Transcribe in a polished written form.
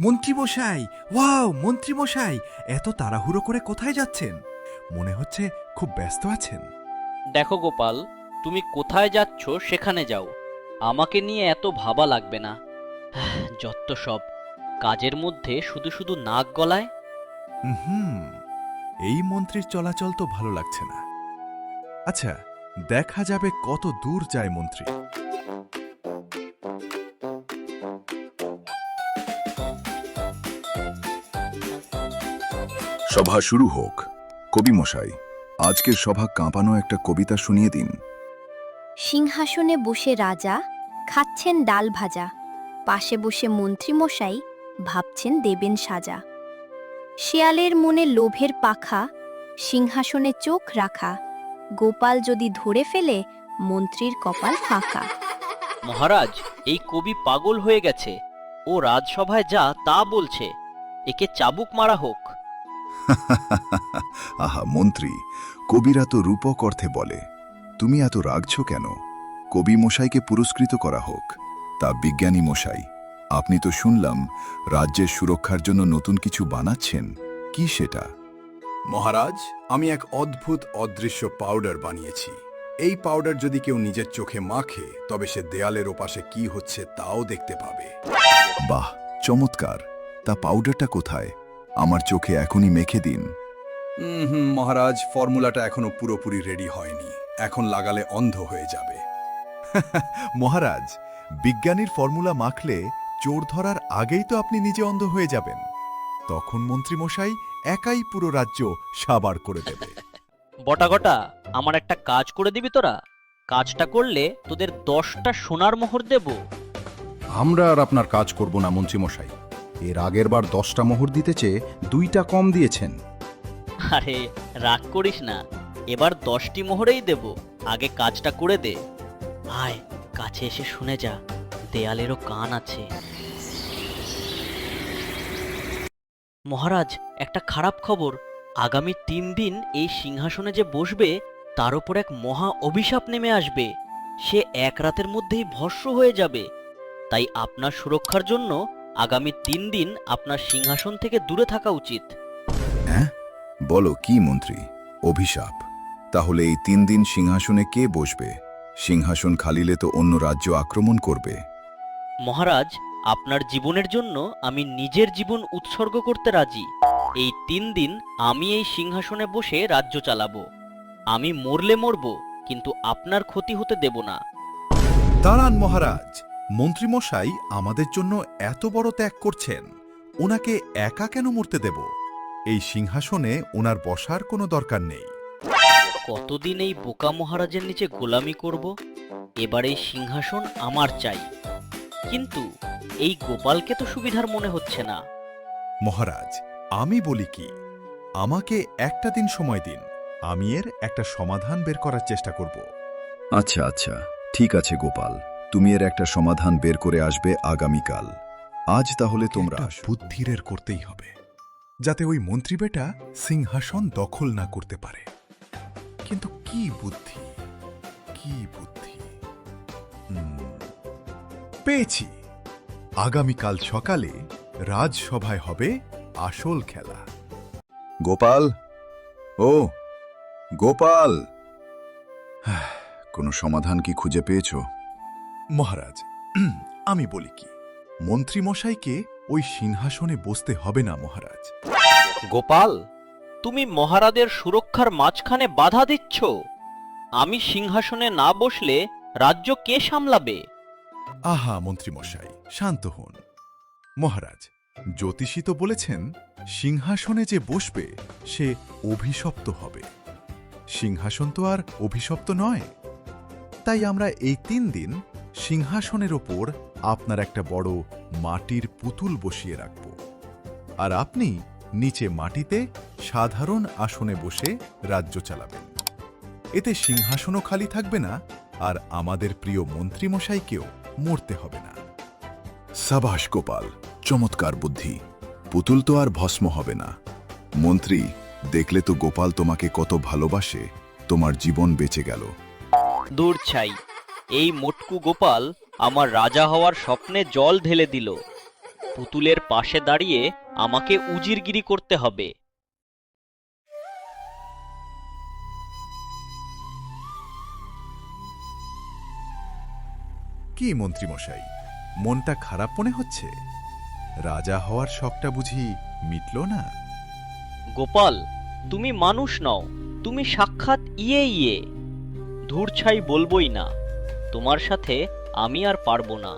মন্ত্রীমশাই, ওয়াও মন্ত্রীমশাই, এত তাড়াহুড়ো করে কোথায় যাচ্ছেন? মনে হচ্ছে খুব ব্যস্ত আছেন। দেখো গোপাল, তুমি কোথায় যাচ্ছ সেখানে যাও, আমাকে নিয়ে এত ভাবা লাগবে না। যত সব কাজের মধ্যে শুধু শুধু নাক গলায়। হুম, এই মন্ত্রীর চলাচল তো ভালো লাগছে না। আচ্ছা, দেখা যাবে কত দূর যায় মন্ত্রী। সভা শুরু হোক। কবি মশাই, আজকের সভা কাঁপানো একটা কবিতা শুনিয়ে দিন। সিংহাসনে বসে রাজা খাচ্ছেন ডাল ভাজা, পাশে বসে মন্ত্রীমশাই ভাবছেন দেবেন সাজা। শেয়ালের মনে লোভের পাখা, সিংহাসনে চোখ রাখা, গোপাল যদি ধরে ফেলে মন্ত্রীর কপাল ফাঁকা। মহারাজ, এই কবি পাগল হয়ে গেছে, ও রাজসভায় যা তা বলছে, একে চাবুক মারা হোক। আহা মন্ত্রী, কবিরা তো রূপক অর্থে বলে, তুমি এত রাগছ কেন? কবি মশাইকে পুরস্কৃত করা হোক। তা বিজ্ঞানী মশাই, আপনি তো শুনলাম রাজ্যের সুরক্ষার জন্য নতুন কিছু বানাচ্ছেন, কি সেটা? মহারাজ, আমি এক অদ্ভুত অদৃশ্য পাউডার বানিয়েছি। এই পাউডার যদি কেউ নিজের চোখে মাখে, তবে সে দেয়ালের ওপাশে কি হচ্ছে তাও দেখতে পাবে। বাহ, চমৎকার! তা পাউডারটা কোথায়? আমার চোখে এখনই মেখে দিন। মহারাজ, ফর্মুলাটা এখনো পুরোপুরি রেডি হয়নি, এখন লাগালে অন্ধ হয়ে যাবে। মহারাজ, বিজ্ঞানীর ফর্মুলা মাখলে চোর ধরার আগেই তো আপনি নিজে অন্ধ হয়ে যাবেন। তখন মন্ত্রীমশাই একাই পুরো রাজ্য সাবার করে দেবে। বটাগটা, আমার একটা কাজ করে দিবি তোরা? কাজটা করলে তোদের 10টা সোনার মোহর দেব। আমরা আর আপনার কাজ করব না মন্ত্রীমশাই। এর আগের বার 10টা মোহর দিতে চেয়ে 2টা কম দিয়েছেন। আরে রাগ করিস না, এবার 10টি মোহরেই দেব, আগে কাজটা করে দে। আয় কাছে এসে শুনে যা, দেয়ালেরও কান আছে। মহারাজ, একটা খারাপ খবর, আগামী 3 দিন এই সিংহাসনে যে বসবে তার উপর এক মহা অভিশাপ নেমে আসবে। সে এক রাতের মধ্যেই ভস্ম হয়ে যাবে। তাই আপনার সুরক্ষার জন্য আগামী 3 দিন আপনার সিংহাসন থেকে দূরে থাকা উচিত। হ্যাঁ, বলো কি মন্ত্রী? অভিশাপ? তাহলে এই 3 দিন সিংহাসনে কে বসবে? সিংহাসন খালিলে তো অন্য রাজ্য আক্রমণ করবে। মহারাজ, আপনার জীবনের জন্য আমি নিজের জীবন উৎসর্গ করতে রাজি। এই 3 দিন আমি এই সিংহাসনে বসে রাজ্য চালাবো। আমি মরলে মরব, কিন্তু আপনার ক্ষতি হতে দেব না। দাঁড়ান মহারাজ, মন্ত্রীমশাই আমাদের জন্য এত বড় ত্যাগ করছেন, ওনাকে একা কেন মরতে দেব? এই সিংহাসনে ওনার বসার কোনো দরকার নেই। কতদিন এই বোকা মহারাজের নিচে গোলামি করব? এবার এই সিংহাসন আমার চাই। কিন্তু এই গোপালকে তো সুবিধার মনে হচ্ছে না। মহারাজ, আমি বলি কি, আমাকে একটা দিন সময় দিন, আমি এর একটা সমাধান বের করার চেষ্টা করব। আচ্ছা আচ্ছা, ঠিক আছে গোপাল, তুমি এর একটা সমাধান বের করে আসবে আগামীকাল। আজ তাহলে তোমরা একটা বুদ্ধি বের করতেই হবে, যাতে ওই মন্ত্রী বেটা সিংহাসন দখল না করতে পারে। কিন্তু কি বুদ্ধি, কি বুদ্ধি? পেয়েছি! আগামীকাল সকালে রাজসভায় হবে আসল খেলা। গোপাল, ও গোপাল, কোনো সমাধান কি খুঁজে পেয়েছো? মহারাজ, আমি বলি কি, মন্ত্রীমশাইকে ওই সিংহাসনে বসতে হবে না মহারাজ। গোপাল, তুমি মহারাজের সুরক্ষার মাঝখানে বাধা দিচ্ছ। আমি সিংহাসনে না বসলে রাজ্য কে সামলাবে? আহা মন্ত্রীমশাই, শান্ত হন। মহারাজ, জ্যোতিষী তো বলেছেন সিংহাসনে যে বসবে সে অভিশপ্ত হবে। সিংহাসন তো আর অভিশপ্ত নয়। তাই আমরা এই 3 দিন সিংহাসনের ওপর আপনার একটা বড় মাটির পুতুল বসিয়ে রাখব, আর আপনি নিচে মাটিতে সাধারণ আসনে বসে রাজ্য চালাবেন। এতে সিংহাসনও খালি থাকবে না, আর আমাদের প্রিয় মন্ত্রীমশাইকেও মরতে হবে না। সাবাস গোপাল, চমৎকার বুদ্ধি। পুতুল তো আর ভস্ম হবে না। মন্ত্রী, দেখলে তো গোপাল তোমাকে কত ভালোবাসে, তোমার জীবন বেঁচে গেল। দূর ছাই, এই মোটকু গোপাল আমার রাজা হওয়ার স্বপ্নে জল ঢেলে দিল। পুতুলের পাশে দাঁড়িয়ে আমাকে উজিরগিরি করতে হবে। কি মন্ত্রীমশাই, মনটা খারাপ মনে হচ্ছে? রাজা হওয়ার শখটা বুঝি মিটল না? গোপাল, তুমি মানুষ নও, তুমি সাক্ষাৎ ইয়ে ইয়ে। ধূর ছাই বলবোই না, তোমার সাথে আমি আর পারবো না।